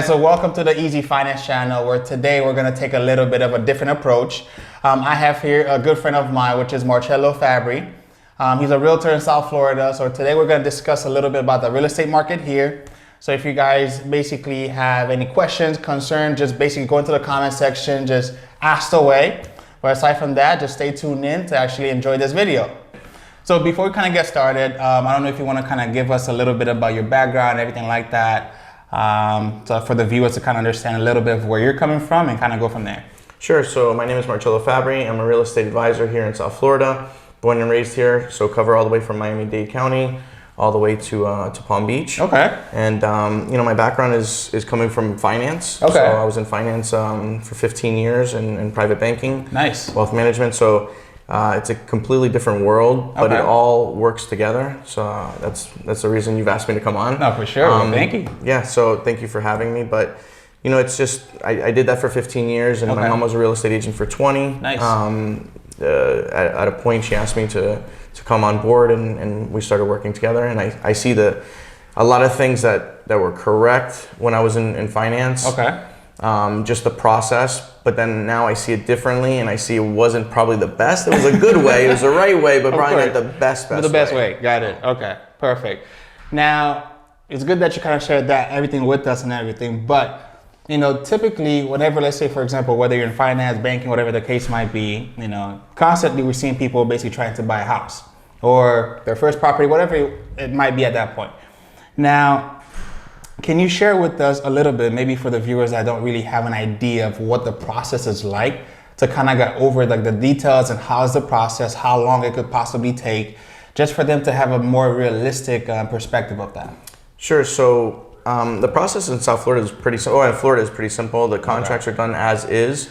So welcome to the Easy Finance channel, where today we're going to take a little bit of a different approach. I have here a good friend of mine, which is Marcello Fabbri. He's a realtor in South Florida. So today we're going to discuss a little bit about the real estate market here. So if you guys basically have any questions, concerns, just basically go into the comment section, just ask away. But aside from that, just stay tuned in to actually enjoy this video. So before we kind of get started, I don't know if you want to kind of give us a little bit about your background, everything like that. So for the viewers to kind of understand a little bit of where you're coming from and kind of go from there. Sure. So my name is Marcello Fabbri. I'm a real estate advisor here in South Florida, born and raised here. So cover all the way from Miami-Dade County all the way to Palm Beach. Okay. And my background is coming from finance. Okay. So I was in finance for 15 years in private banking. Nice. Wealth management. So it's a completely different world, but it all works together. So that's the reason you've asked me to come on. No, for sure. Thank you. Yeah, so thank you for having me. But it's just I did that for 15 years, and my mom was a real estate agent for 20. Nice. At a point, she asked me to come on board, and we started working together. And I see a lot of things that were correct when I was in finance. Okay. Just the process, but then now I see it differently, and I see it wasn't probably the best. It was a good way, it was the right way, but probably not the best The best way. Got it. Okay, perfect. Now, it's good that you kind of shared that everything with us and everything, but typically whenever, let's say for example, whether you're in finance, banking, whatever the case might be, constantly we're seeing people basically trying to buy a house or their first property, whatever it might be at that point. Now, can you share with us a little bit, maybe for the viewers that don't really have an idea of what the process is like, to kind of get over like the details and how's the process, how long it could possibly take, just for them to have a more realistic perspective of that? Sure. So the process in South Florida is pretty simple. In Florida is pretty simple. The contracts are done as is.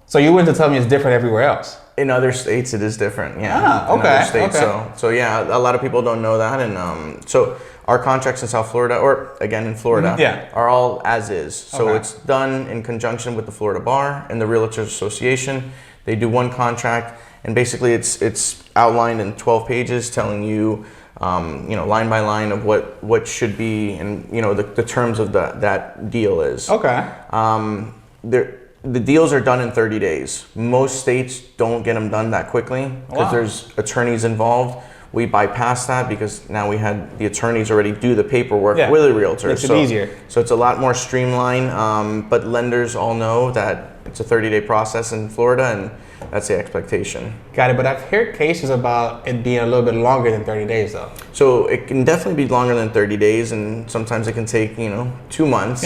So you wouldn't tell me it's different everywhere else? In other states, it is different. Yeah. Ah, okay. In other states. Okay. So yeah, a lot of people don't know that, and so our contracts in South Florida, or again in Florida, are all as is. So it's done in conjunction with the Florida Bar and the Realtors Association. They do one contract, and basically it's outlined in 12 pages, telling you, line by line of what should be, and the terms of that deal is. Okay. The deals are done in 30 days. Most states don't get them done that quickly because there's attorneys involved. We bypass that because now we had the attorneys already do the paperwork with a realtor. Makes it easier. So it's a lot more streamlined, but lenders all know that it's a 30-day process in Florida, and that's the expectation. Got it, but I've heard cases about it being a little bit longer than 30 days though. So it can definitely be longer than 30 days, and sometimes it can take 2 months,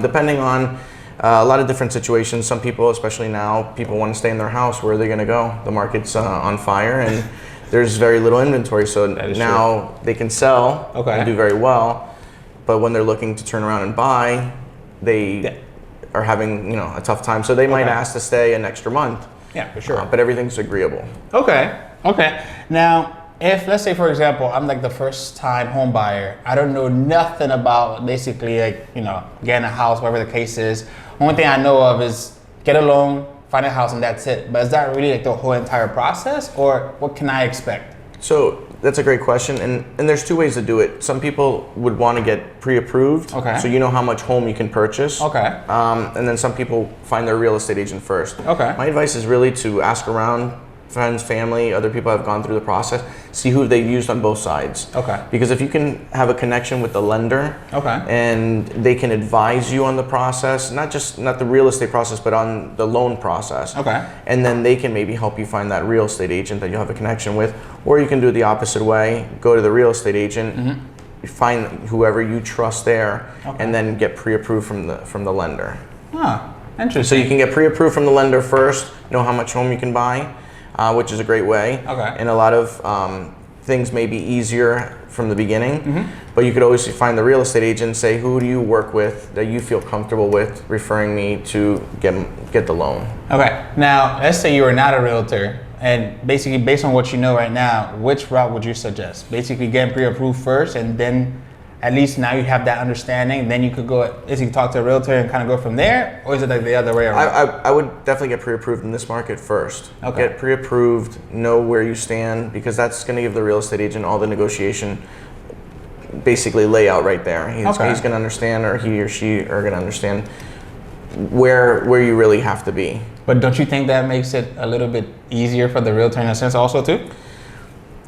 depending on a lot of different situations. Some people, especially now, people want to stay in their house. Where are they going to go? The market's on fire, and there's very little inventory. So now they can sell and do very well. But when they're looking to turn around and buy, they are having a tough time. So they might ask to stay an extra month. Yeah, for sure. But everything's agreeable. Okay. Now, if let's say for example, I'm like the first time home buyer, I don't know nothing about basically getting a house, whatever the case is. Only thing I know of is get a loan, find a house, and that's it. But is that really like the whole entire process, or what can I expect? So that's a great question, and there's two ways to do it. Some people would want to get pre-approved, so you know how much home you can purchase. And then some people find their real estate agent first. My advice is really to ask around, friends, family, other people have gone through the process, see who they've used on both sides. Because if you can have a connection with the lender, and they can advise you on the process, not the real estate process, but on the loan process. And then they can maybe help you find that real estate agent that you have a connection with, or you can do it the opposite way, go to the real estate agent, find whoever you trust there, and then get pre-approved from the lender. Interesting. So you can get pre-approved from the lender first, know how much home you can buy, which is a great way. And a lot of things may be easier from the beginning, but you could always find the real estate agent, say, who do you work with that you feel comfortable with referring me to get the loan. Now, let's say you are not a realtor, and basically based on what you know right now, which route would you suggest? Basically getting pre-approved first, and then at least now you have that understanding, then you could go, is you talk to a realtor and kind of go from there, or is it like the other way around? I would definitely get pre-approved in this market first. Okay. Get pre-approved, know where you stand, because that's going to give the real estate agent all the negotiation basically lay out right there. He's going to understand, or he or she are going to understand where you really have to be. But don't you think that makes it a little bit easier for the realtor in a sense also too?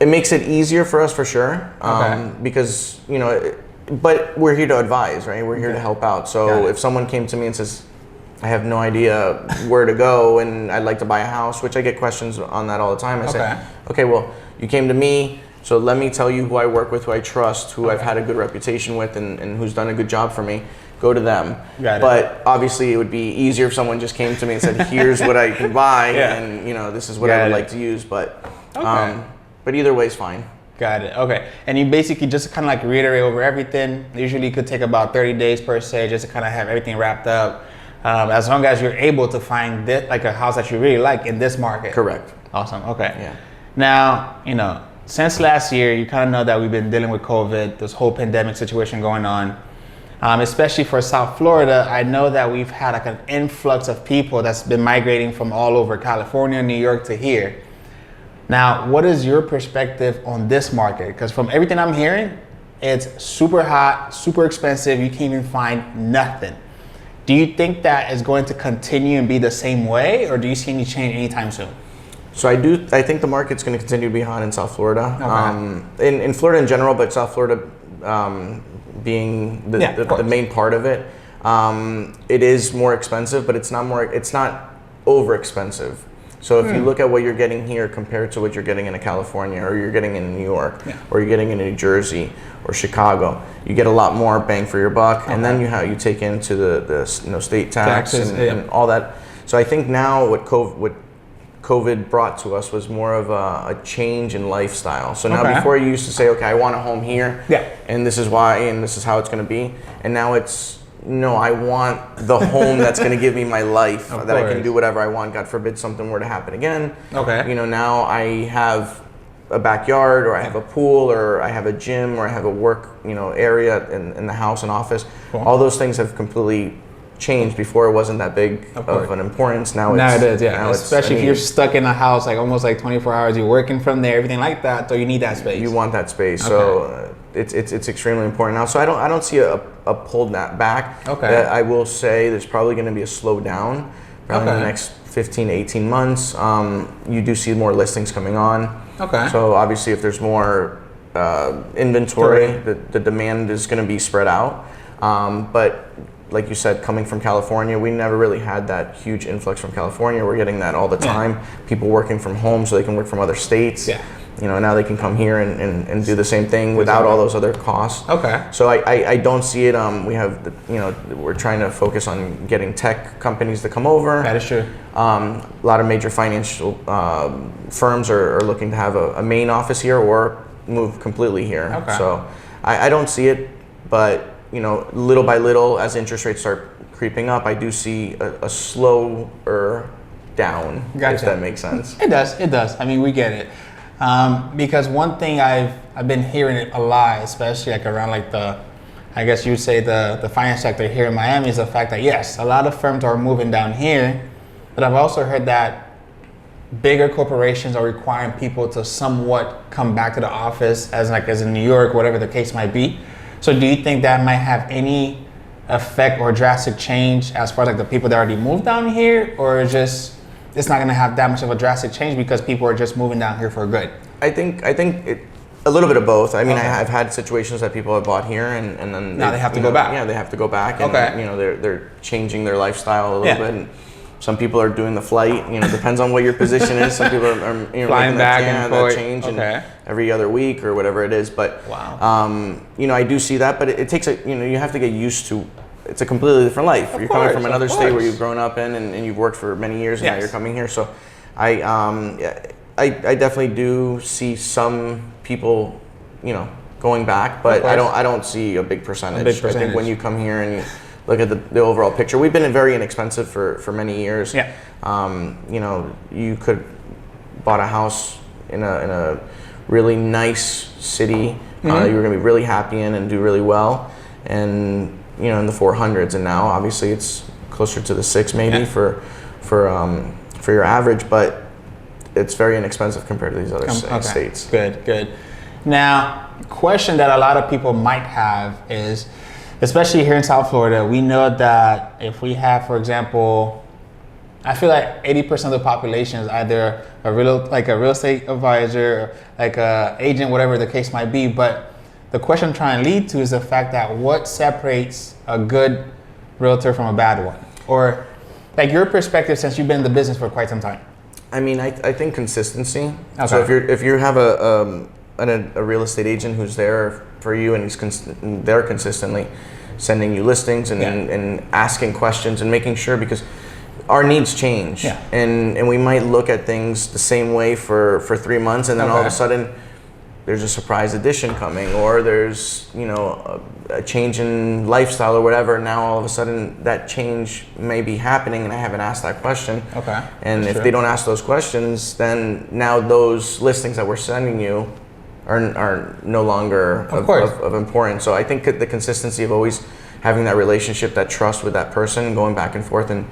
It makes it easier for us for sure, because, you know, but we're here to advise, right? We're here to help out. So if someone came to me and says, I have no idea where to go and I'd like to buy a house, which I get questions on that all the time. I say, okay, well, you came to me, so let me tell you who I work with, who I trust, who I've had a good reputation with, and who's done a good job for me. Go to them. But obviously it would be easier if someone just came to me and said, here's what I can buy, and you know, this is what I would like to use. But either way is fine. Got it. Okay. And you basically just kind of like reiterate over everything. Usually it could take about 30 days per se just to kind of have everything wrapped up. As long as you're able to find like a house that you really like in this market. Correct. Awesome. Okay. Yeah. Now, you know, since last year, you kind of know that we've been dealing with COVID, this whole pandemic situation going on. Especially for South Florida, I know that we've had like an influx of people that's been migrating from all over California, New York to here. Now, what is your perspective on this market? Because from everything I'm hearing, it's super hot, super expensive. You can't even find nothing. Do you think that is going to continue and be the same way, or do you see any change anytime soon? So I think the market's going to continue to be hot in South Florida, in Florida in general, but South Florida being the main part of it. It is more expensive, but it's not over expensive. So if you look at what you're getting here compared to what you're getting in California, or you're getting in New York, or you're getting in New Jersey or Chicago, you get a lot more bang for your buck. And then you take into the state taxes and all that. So I think now what COVID brought to us was more of a change in lifestyle. So now before you used to say, okay, I want a home here, and this is why, and this is how it's going to be. And now it's, no, I want the home that's going to give me my life, that I can do whatever I want. God forbid something were to happen again. You know, now I have a backyard, or I have a pool, or I have a gym, or I have a work, area in the house and office. All those things have completely changed. Before it wasn't that big of an importance. Now it is, Especially if you're stuck in a house like almost like 24 hours, you're working from there, everything like that. So you need that space. You want that space. So it's extremely important now. So I don't see a pull back. I will say there's probably going to be a slowdown probably in the next 15 to 18 months. You do see more listings coming on. So obviously if there's more inventory, the demand is going to be spread out. But like you said, coming from California, we never really had that huge influx from California. We're getting that all the time. People working from home so they can work from other states. Now they can come here and do the same thing without all those other costs. So I don't see it. We have, we're trying to focus on getting tech companies to come over. That is true. A lot of major financial firms are looking to have a main office here or move completely here. So I don't see it, but little by little, as interest rates start creeping up, I do see a slower down, if that makes sense. It does. I mean, we get it. Because one thing I've been hearing it a lot, especially like around like I guess you'd say the finance sector here in Miami, is the fact that yes, a lot of firms are moving down here, but I've also heard that bigger corporations are requiring people to somewhat come back to the office as in New York, whatever the case might be. So do you think that might have any effect or drastic change as far as like the people that already moved down here, or it's not going to have that much of a drastic change because people are just moving down here for good? I think a little bit of both. I mean, I've had situations that people have bought here and then now they have to go back. Yeah, they have to go back, and they're changing their lifestyle a little bit. And some people are doing the flight. Depends on what your position is. Some people are flying back and forth. That change every other week or whatever it is. But I do see that. But it takes you have to get used to. It's a completely different life. You're coming from another state where you've grown up in and you've worked for many years, and now you're coming here. So I definitely do see some people, going back, but I don't see a big percentage. I think when you come here and you look at the overall picture, we've been very inexpensive for many years. You could bought a house in a really nice city. You were going to be really happy in and do really well, and in the 400s, and now obviously it's closer to the 6 maybe for your average, but it's very inexpensive compared to these other states. Good. Now, question that a lot of people might have is, especially here in South Florida, we know that if we have, for example, I feel like 80% of the population is either a real estate advisor, like a agent, whatever the case might be. But the question I'm trying to lead to is the fact that what separates a good realtor from a bad one? Or like your perspective, since you've been in the business for quite some time. I mean, I think consistency. Okay. So if you have a real estate agent who's there for you and they're consistently sending you listings and asking questions and making sure, because our needs change, and we might look at things the same way for 3 months, and then all of a sudden there's a surprise addition coming, or there's a change in lifestyle or whatever. Now all of a sudden that change may be happening, and I haven't asked that question. Okay. And if they don't ask those questions, then now those listings that we're sending you are no longer of importance. So I think the consistency of always having that relationship, that trust with that person, going back and forth, and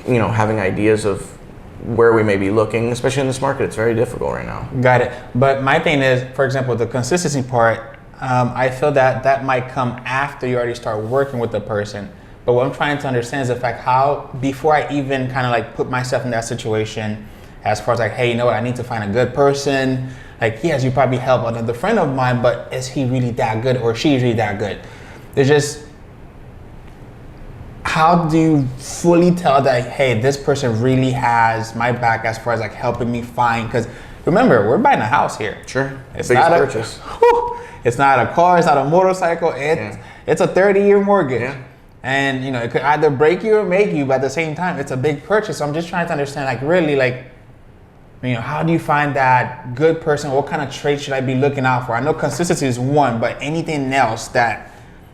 having ideas of where we may be looking, especially in this market, it's very difficult right now. Got it. But my thing is, for example, the consistency part, I feel that might come after you already start working with the person. But what I'm trying to understand is the fact how, before I even kind of like put myself in that situation, as far as like, hey, you know what, I need to find a good person. Like, yes, you probably help another friend of mine, but is he really that good, or she really that good? There's just, how do you fully tell that, hey, this person really has my back as far as like helping me find? Because remember, we're buying a house here. Sure. It's not a purchase. It's not a car. It's not a motorcycle. It's a 30-year mortgage. Yeah. And it could either break you or make you. But at the same time, it's a big purchase. So I'm just trying to understand, like, really, like, how do you find that good person? What kind of traits should I be looking out for? I know consistency is one, but anything else that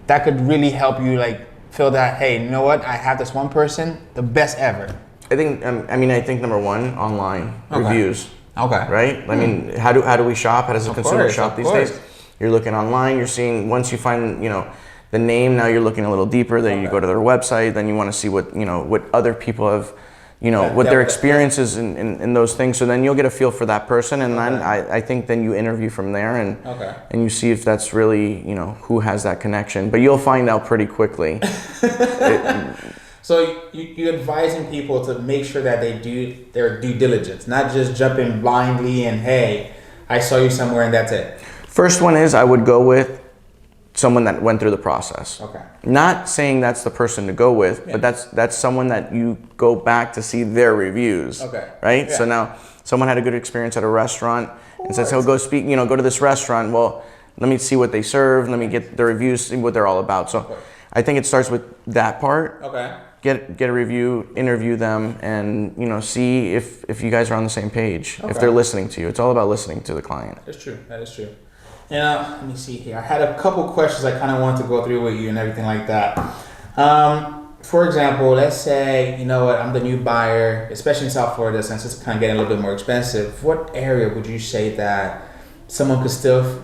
could really help you, like, feel that, hey, you know what? I have this one person, the best ever. I think, I think number one, online reviews. Okay. Right? I mean, how do we shop? How does a consumer shop these days? You're looking online. You're seeing, once you find, the name, now you're looking a little deeper. Then you go to their website. Then you want to see what, what other people have, what their experiences in those things. So then you'll get a feel for that person, and then I think then you interview from there, and you see if that's really, who has that connection. But you'll find out pretty quickly. So you're advising people to make sure that they do their due diligence, not just jumping blindly and, hey, I saw you somewhere and that's it. First one is, I would go with someone that went through the process. Okay. Not saying that's the person to go with, but that's someone that you go back to see their reviews. Okay. Right? Yeah. So now someone had a good experience at a restaurant and says, go speak, go to this restaurant. Well, let me see what they serve. Let me get the reviews, see what they're all about. So I think it starts with that part. Okay. Get a review, interview them, and see if you guys are on the same page, if they're listening to you. It's all about listening to the client. That's true. That is true. Let me see here. I had a couple questions I kind of wanted to go through with you and everything like that. For example, let's say, you know what, I'm the new buyer, especially in South Florida, since it's kind of getting a little bit more expensive. What area would you say that someone could still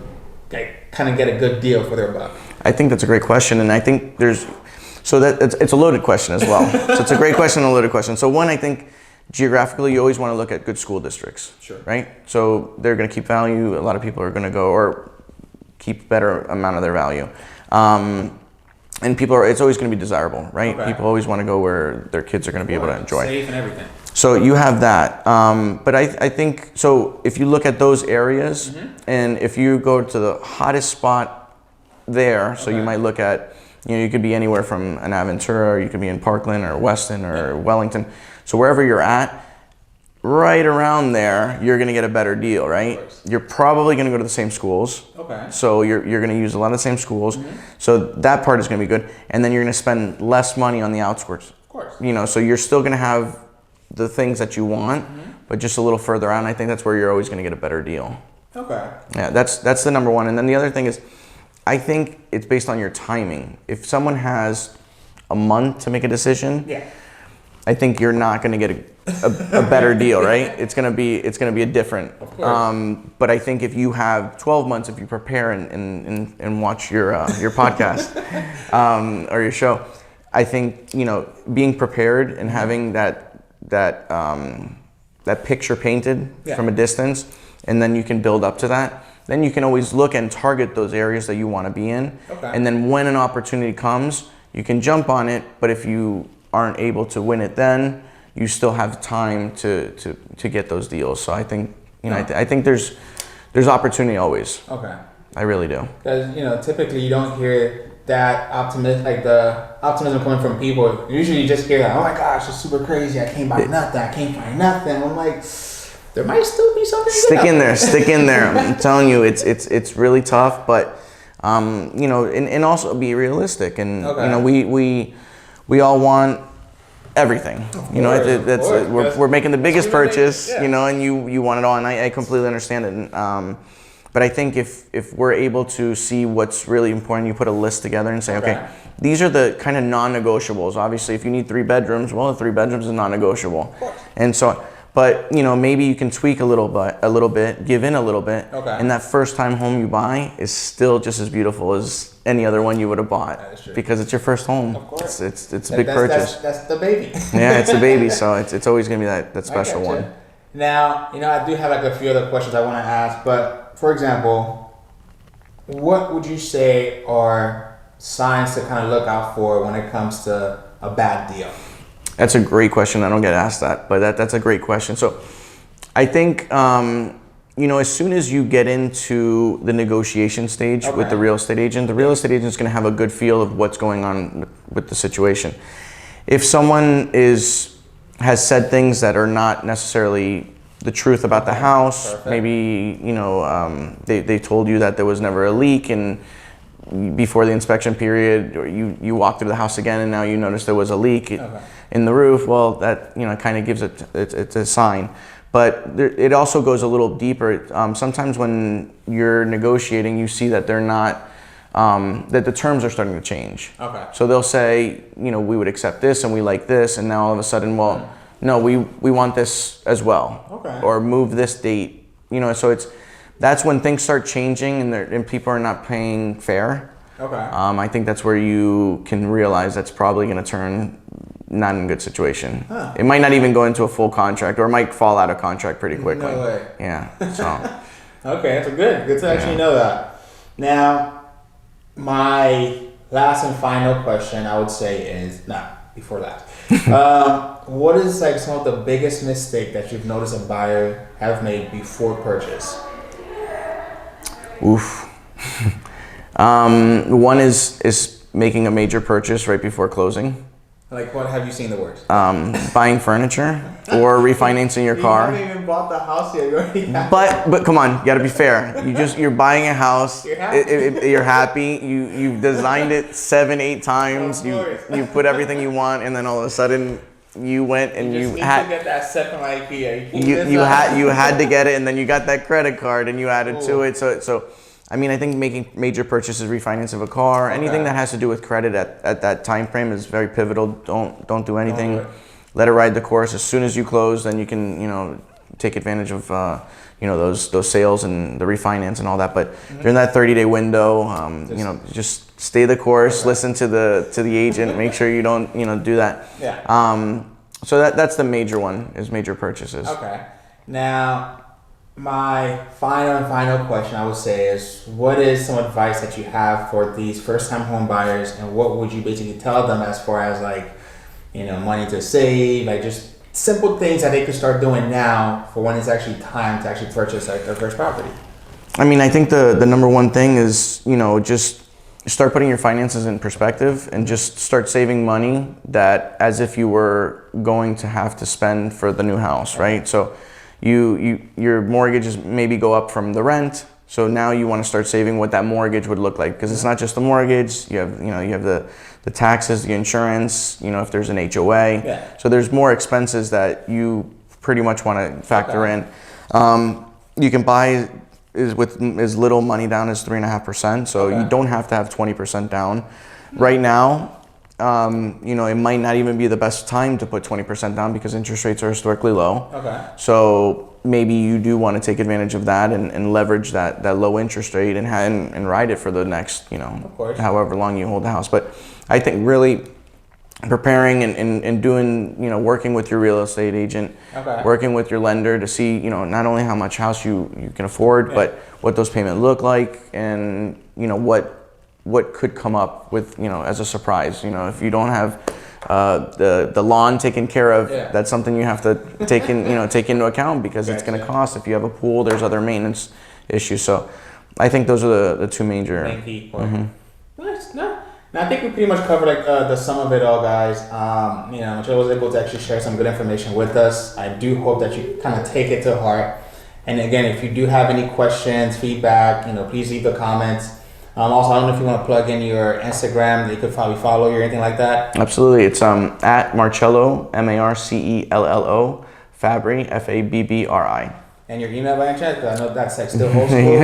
kind of get a good deal for their buck? I think that's a great question, and I think it's a loaded question as well. So it's a great question and a loaded question. So one, I think geographically, you always want to look at good school districts. Sure. Right? So they're going to keep value. A lot of people are going to go or keep better amount of their value. And it's always going to be desirable, right? Okay. People always want to go where their kids are going to be able to enjoy. Safe and everything. So you have that. But I think, so if you look at those areas, and if you go to the hottest spot there, so you might look at, you could be anywhere from an Aventura, or you could be in Parkland or Weston or Wellington. So wherever you're at, right around there, you're going to get a better deal, right? You're probably going to go to the same schools. Okay. So you're going to use a lot of the same schools. So that part is going to be good. And then you're going to spend less money on the outskirts. Of course. So you're still going to have the things that you want, but just a little further out. And I think that's where you're always going to get a better deal. Okay. Yeah, that's the number one. And then the other thing is, I think it's based on your timing. If someone has a month to make a decision, I think you're not going to get a better deal, right? It's going to be a different. Of course. But I think if you have 12 months, if you prepare and watch your podcast or your show, I think being prepared and having that picture painted from a distance, and then you can build up to that. then you can always look and target those areas that you want to be in. Okay. And then when an opportunity comes, you can jump on it. But if you aren't able to win it, then you still have time to get those deals. So I think, you know, I think there's opportunity always. Okay. I really do. Because, you know, typically you don't hear that optimism, like the optimism coming from people. Usually you just hear that, oh my gosh, it's super crazy. I can't buy nothing. I can't find nothing. I'm like, there might still be something. Stick in there. I'm telling you, it's really tough, but you know, and also be realistic. And you know, we all want everything. You know, we're making the biggest purchase. You know, and you want it all, and I completely understand it. And, but I think if we're able to see what's really important, you put a list together and say, okay, these are the kind of non-negotiables. Obviously, if you need 3 bedrooms, well, 3 bedrooms is non-negotiable. And so, but you know, maybe you can tweak a little bit, give in a little bit, and that first time home you buy is still just as beautiful as any other one you would have bought, because it's your first home. Of course. It's a big purchase. That's the baby. Yeah, it's the baby, so it's always gonna be that special one. Now, you know, I do have like a few other questions I want to ask, but for example, what would you say are signs to kind of look out for when it comes to a bad deal? That's a great question. I don't get asked that, but that's a great question. So I think, you know, as soon as you get into the negotiation stage with the real estate agent is going to have a good feel of what's going on with the situation. If someone has said things that are not necessarily the truth about the house, maybe, you know, they told you that there was never a leak, and before the inspection period, or you walk through the house again and now you notice there was a leak in the roof, well, that, you know, kind of gives it's a sign. But it also goes a little deeper. Sometimes when you're negotiating, you see that they're not, that the terms are starting to change. So they'll say, you know, we would accept this and we like this, and now all of a sudden, well, no, we want this as well, or move this date. You know, so that's when things start changing and people are not paying fair. I think that's where you can realize that's probably going to turn not in a good situation. It might not even go into a full contract, or it might fall out of contract pretty quickly. No way. Yeah. So. Okay, that's good to actually know that. Now, my last and final question I would say is, before that, what is like some of the biggest mistake that you've noticed a buyer have made before purchase? Oof. One is making a major purchase right before closing. Like, what have you seen the worst? Buying furniture or refinancing your car. You haven't even bought the house yet. You already have. But come on, you got to be fair. You're buying a house. You're happy. You've designed it 7-8 times. You put everything you want, and then all of a sudden you went and you had to get that set from IKEA. You had to get it, and then you got that credit card and you added to it. So. I mean, I think making major purchases, refinance of a car, anything that has to do with credit at that time frame is very pivotal. Don't do anything. Let it ride the course. As soon as you close, then you can, you know, take advantage of you know, those sales and the refinance and all that. But during that 30-day window, you know, just stay the course. Listen to the agent. Make sure you don't, you know, do that. So that's the major one, is major purchases. Okay. Now, my final question I would say is, what is some advice that you have for these first-time home buyers, and what would you basically tell them as far as, like, you know, money to save, like just simple things that they could start doing now for when it's actually time to actually purchase like their first property? I mean, I think the number one thing is, you know, just start putting your finances in perspective and just start saving money that as if you were going to have to spend for the new house, right? So your mortgages maybe go up from the rent, so now you want to start saving what that mortgage would look like, because it's not just the mortgage. You have the taxes, the insurance, you know, if there's an HOA. So there's more expenses that you pretty much want to factor in. You can buy with as little money down as 3.5%, so you don't have to have 20% down. Right now, you know, it might not even be the best time to put 20% down because interest rates are historically low. So maybe you do want to take advantage of that and leverage that low interest rate and ride it for the next, you know, however long you hold the house. But I think really preparing and doing, working with your real estate agent, working with your lender to see, not only how much house you can afford, but what those payments look like, and, what could come up with, as a surprise. If you don't have the lawn taken care of, that's something you have to take into account, because it's going to cost. If you have a pool, there's other maintenance issues. So I think those are the two major. Main key. Nice. No. Now, I think we pretty much covered the sum of it all, guys. Marcello was able to actually share some good information with us. I do hope that you kind of take it to heart. And again, if you do have any questions, feedback, please leave the comments. Also, I don't know if you want to plug in your Instagram that you could probably follow you or anything like that. Absolutely. It's at Marcello, Marcello, Fabbri, Fabbri. And your email by any chance? Because I know that's like still old school.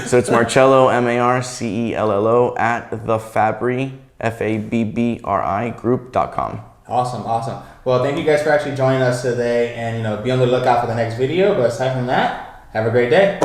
So it's Marcello, Marcello, at the Fabbri, Fabbri group.com. Awesome. Well, thank you guys for actually joining us today, and be on the lookout for the next video. But aside from that, have a great day.